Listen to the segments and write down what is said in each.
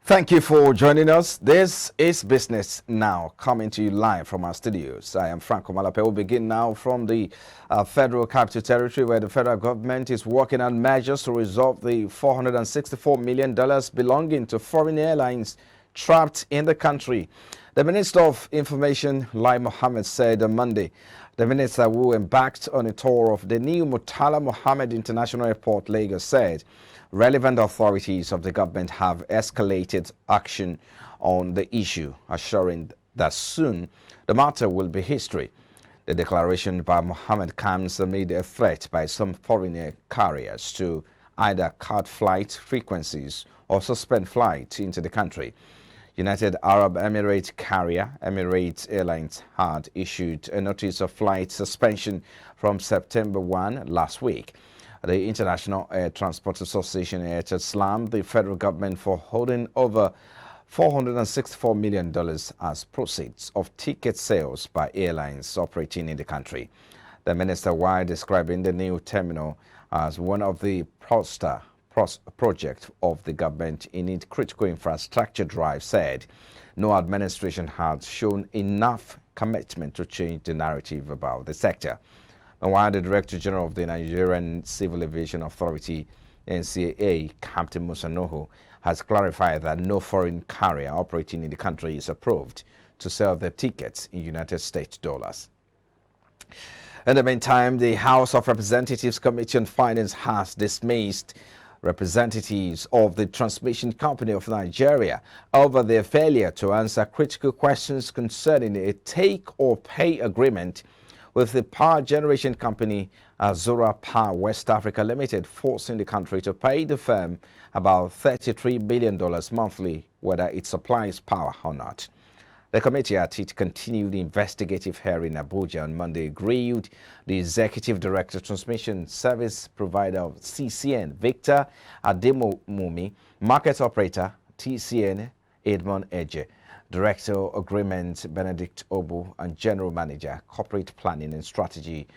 Thank you for joining us. This is Business Now, coming to you live from our studios. I am Franco Malape. We'll begin now from the Federal Capital Territory, where the federal government is working on measures to resolve the $464 million belonging to foreign airlines trapped in the country. The Minister of Information, Lai Mohammed, said on Monday the minister who embarked on a tour of the new Murtala Mohammed International Airport, Lagos, said relevant authorities of the government have escalated action on the issue, assuring that soon the matter will be history. The declaration by Mohammed comes amid a threat by some foreign air carriers to either cut flight frequencies or suspend flights into the country. United Arab Emirates carrier Emirates Airlines had issued a notice of flight suspension from September 1 last week. The International Air Transport Association slammed the federal government for holding over $464 million as proceeds of ticket sales by airlines operating in the country. The minister, while describing the new terminal as one of the project of the government in its critical infrastructure drive, said no administration had shown enough commitment to change the narrative about the sector. And while the Director General of the Nigerian Civil Aviation Authority, NCAA, Captain Musa Nuhu, has clarified that no foreign carrier operating in the country is approved to sell their tickets in United States dollars. In the meantime, the House of Representatives Committee on Finance has dismissed representatives of the Transmission Company of Nigeria over their failure to answer critical questions concerning a take-or-pay agreement with the power generation company Azura Power West Africa Limited, forcing the country to pay the firm about $33 billion monthly, whether it supplies power or not. The committee, at its continued investigative hearing in Abuja on Monday, grilled the Executive Director of Transmission Service Provider of CCN, Victor Ademomumi, Market Operator, TCN, Edmond Eje, Director Agreement, Benedict Obu, and General Manager, Corporate Planning and Strategy.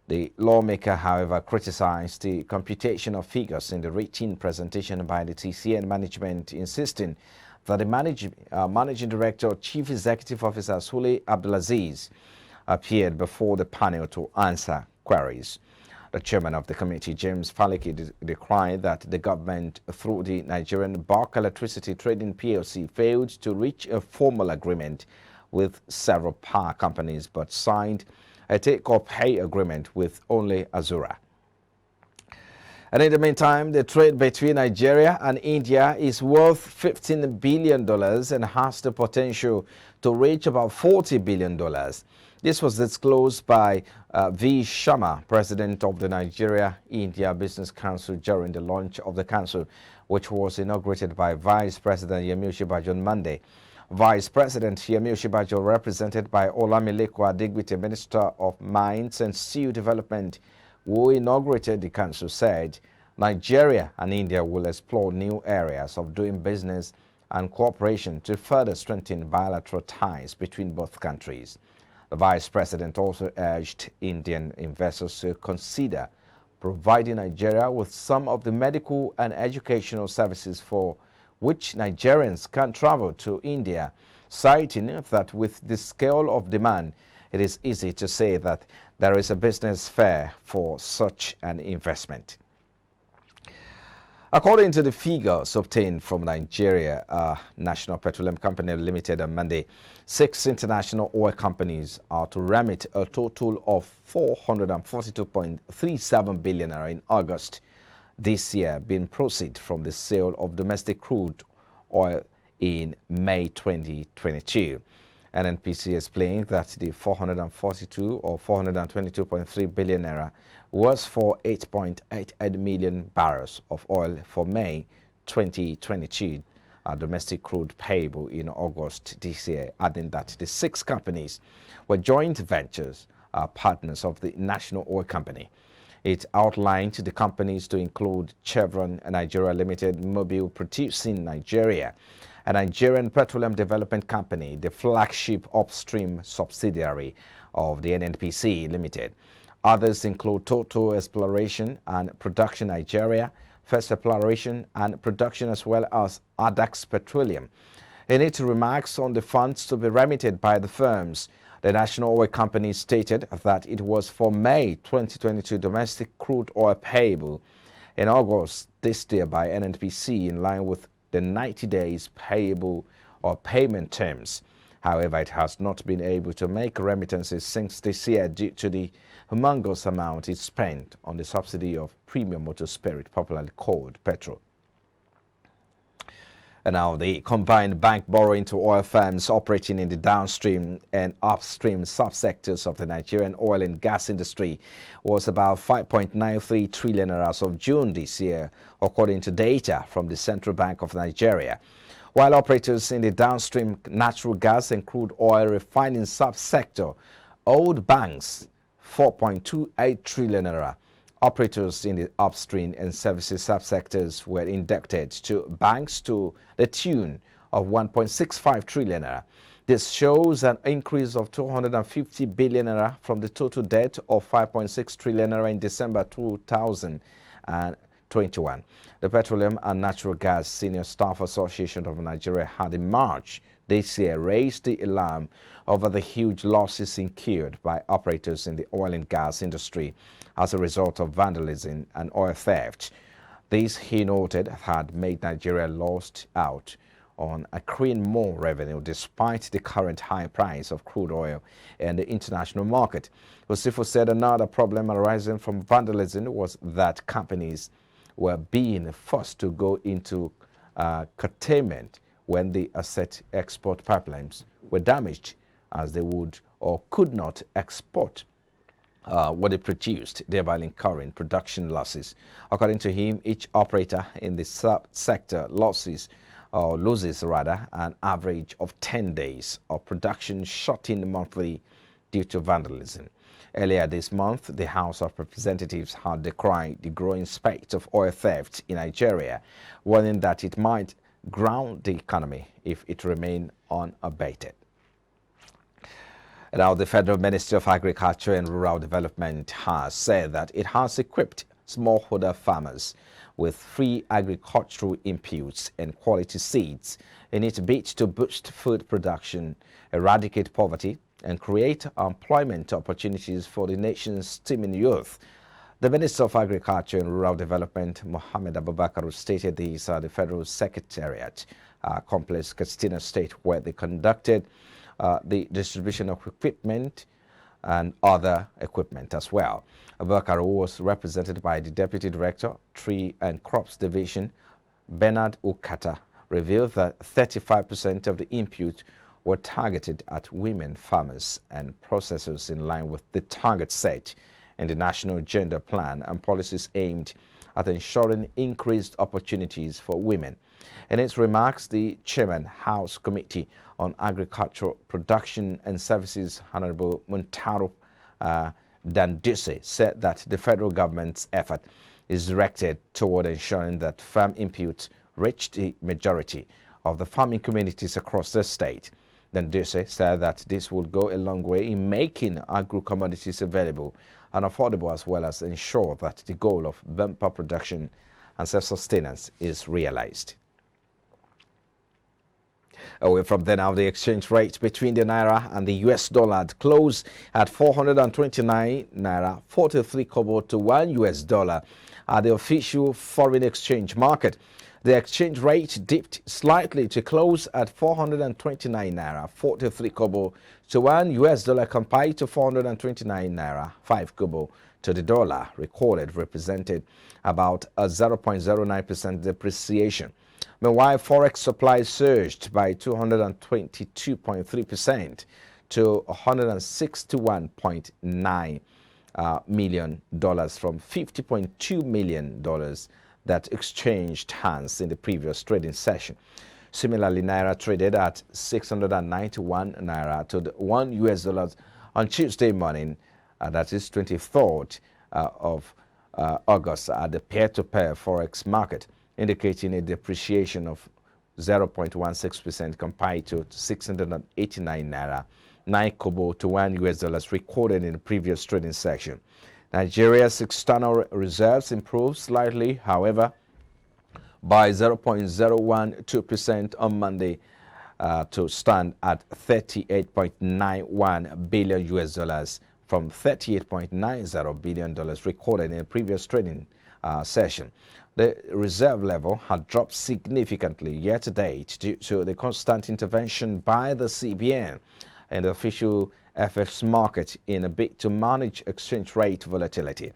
The lawmaker, however, criticized the computation of figures in the written presentation by the TCN management, insisting that the Managing Director or Chief Executive Officer Sule Abdulaziz appeared before the panel to answer queries. The chairman of the committee, James Faleke, decried that the government, through the Nigerian Bulk Electricity Trading PLC, failed to reach a formal agreement with several power companies but signed a take-or-pay agreement with only Azura. And in the meantime, the trade between Nigeria and India is worth $15 billion and has the potential to reach about $40 billion. This was disclosed by V. Sharma, president of the Nigeria-India Business Council, during the launch of the council, which was inaugurated by Vice President Yemi Osinbajo on Monday. Vice President Yemi Osinbajo, represented by Olamilekan Adegbite, Minister of Mines and Steel Development, who inaugurated the council, said Nigeria and India will explore new areas of doing business and cooperation to further strengthen bilateral ties between both countries. The Vice President also urged Indian investors to consider providing Nigeria with some of the medical and educational services for which Nigerians can travel to India, citing that with the scale of demand, it is easy to say that there is a business fair for such an investment. According to the figures obtained from Nigeria National Petroleum Company Limited on Monday, 6 international oil companies are to remit a total of $442.37 billion in August this year, being proceeds from the sale of domestic crude oil in May 2022. NNPC explained that the 442 or 422.3 billion naira was for 8.88 million barrels of oil for May 2022, domestic crude payable in August this year, adding that the 6 companies were joint ventures, partners of the National Oil Company. It outlined the companies to include Chevron Nigeria Limited, Mobil Producing Nigeria, a Nigerian Petroleum Development Company, the flagship upstream subsidiary of the NNPC Limited. Others include Total Exploration and Production Nigeria, first exploration and production, as well as Adax Petroleum. In its remarks on the funds to be remitted by the firms, the national oil company stated that it was for May 2022 domestic crude oil payable in August this year by NNPC in line with the 90 days payable or payment terms. However, it has not been able to make remittances since this year due to the humongous amount it spent on the subsidy of premium motor spirit, popularly called petrol. And now the combined bank borrowing to oil firms operating in the downstream and upstream subsectors of the Nigerian oil and gas industry was about 5.93 trillion as of June this year, according to data from the Central Bank of Nigeria. While operators in the downstream natural gas and crude oil refining subsector owed banks 4.28 trillion naira. Operators in the upstream and services subsectors were indebted to banks to the tune of 1.65 trillion naira. This shows an increase of 250 billion naira from the total debt of 5.6 trillion naira in December 2021. The Petroleum and Natural Gas Senior Staff Association of Nigeria had in March this year raised the alarm over the huge losses incurred by operators in the oil and gas industry as a result of vandalism and oil theft. This, he noted, had made Nigeria lost out on accruing more revenue despite the current high price of crude oil in the international market. Osifo said another problem arising from vandalism was that companies were being forced to go into curtailment when the asset export pipelines were damaged, as they would or could not export what they produced, thereby incurring production losses. According to him, each operator in the sub-sector loses an average of 10 days of production shut in monthly due to vandalism. Earlier this month, the House of Representatives had decried the growing spate of oil theft in Nigeria, warning that it might ground the economy if it remained unabated. Now, the Federal Ministry of Agriculture and Rural Development has said that it has equipped smallholder farmers with free agricultural inputs and quality seeds in its bid to boost food production, eradicate poverty, and create employment opportunities for the nation's teeming youth. The Minister of Agriculture and Rural Development, Mohammed Abubakar, stated this at the Federal Secretariat Complex, Katsina State, where they conducted the distribution of equipment and other equipment as well. Abubakar was represented by the Deputy Director, Tree and Crops Division, Bernard Ukata, revealed that 35% of the input were targeted at women farmers and processors in line with the target set in the National Gender Plan and policies aimed at ensuring increased opportunities for women. In its remarks, the Chairman, House Committee on Agricultural Production and Services, Honorable Muntaro Danduse, said that the federal government's effort is directed toward ensuring that farm inputs reach the majority of the farming communities across the state. Danduse said that this will go a long way in making agro-commodities available and affordable, as well as ensure that the goal of bumper production and self-sustenance is realized. Away from there now, the exchange rate between the Naira and the US dollar closed at 429 Naira 43 kobo to $1 at the official foreign exchange market. The exchange rate dipped slightly to close at 429 Naira 43 kobo to $1 compared to 429 Naira 5 kobo to the dollar recorded, represented about a 0.09% depreciation. Meanwhile, Forex supply surged by 222.3% to $161.9 million from $50.2 million that exchanged hands in the previous trading session. Similarly, Naira traded at 691 Naira to the $1 on Tuesday morning, that is 23rd of August, at the peer-to-peer Forex market, indicating a depreciation of 0.16% compared to 689 Naira 9 kobo to $1 recorded in the previous trading session. Nigeria's external reserves improved slightly, however, by 0.012% on Monday to stand at $38.91 billion US dollars from $38.90 billion dollars recorded in the previous trading session. The reserve level had dropped significantly year to date due to the constant intervention by the CBN and the official FX market in a bid to manage exchange rate volatility.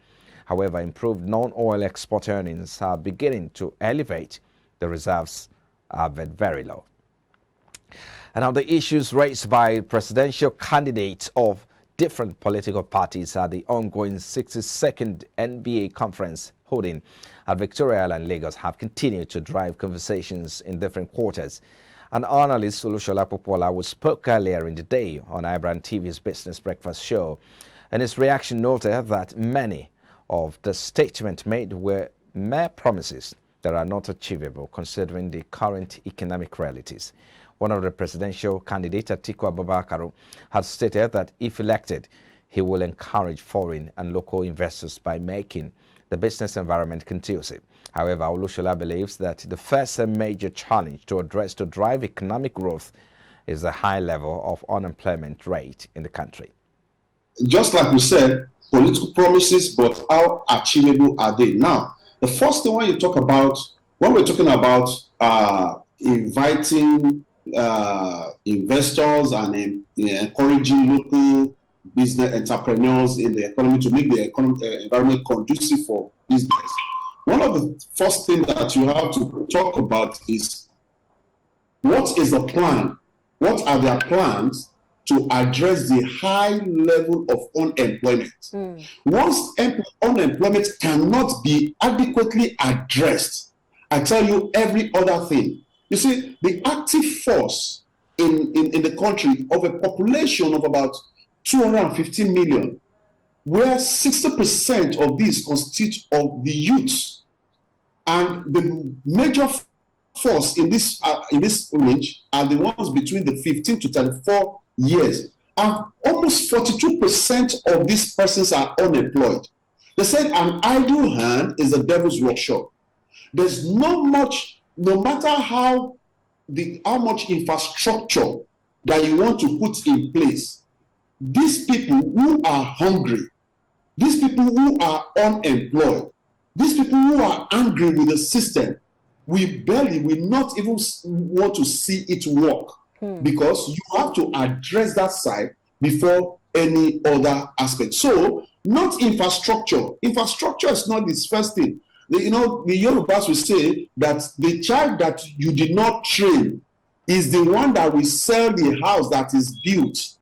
However, improved non-oil export earnings are beginning to elevate the reserves at very low. And now the issues raised by presidential candidates of different political parties at the ongoing 62nd NBA conference holding at Victoria Island, Lagos, have continued to drive conversations in different quarters. An analyst, Olushola Popola, who spoke earlier in the day on IBrandTV's Business Breakfast show, and his reaction noted that many of the statements made were mere promises that are not achievable considering the current economic realities. One of the presidential candidates, Atiku Abubakar, had stated that if elected, he will encourage foreign and local investors by making the business environment conducive. However, Olushola believes that the first and major challenge to address to drive economic growth is the high level of unemployment rate in the country. Just like we said, political promises, but how achievable are they? Now, the first thing when we're talking about inviting investors and encouraging local business entrepreneurs in the economy to make the environment conducive for business, one of the first things that you have to talk about is what is the plan? What are their plans to address the high level of unemployment? Once unemployment cannot be adequately addressed, I tell you every other thing. You see, the active force in the country of a population of about 215 million, where 60% of these constitute of the youths, and the major force in this range are the ones between the 15 to 34 years, and almost 42% of these persons are unemployed. They said an idle hand is the devil's workshop. There's no matter how much infrastructure that you want to put in place, these people who are hungry, these people who are unemployed, these people who are angry with the system, we will not even want to see it work, because you have to address that side before any other aspect. So, not infrastructure. Infrastructure is not this first thing. The Yorubas will say that the child that you did not train is the one that will sell the house that is built.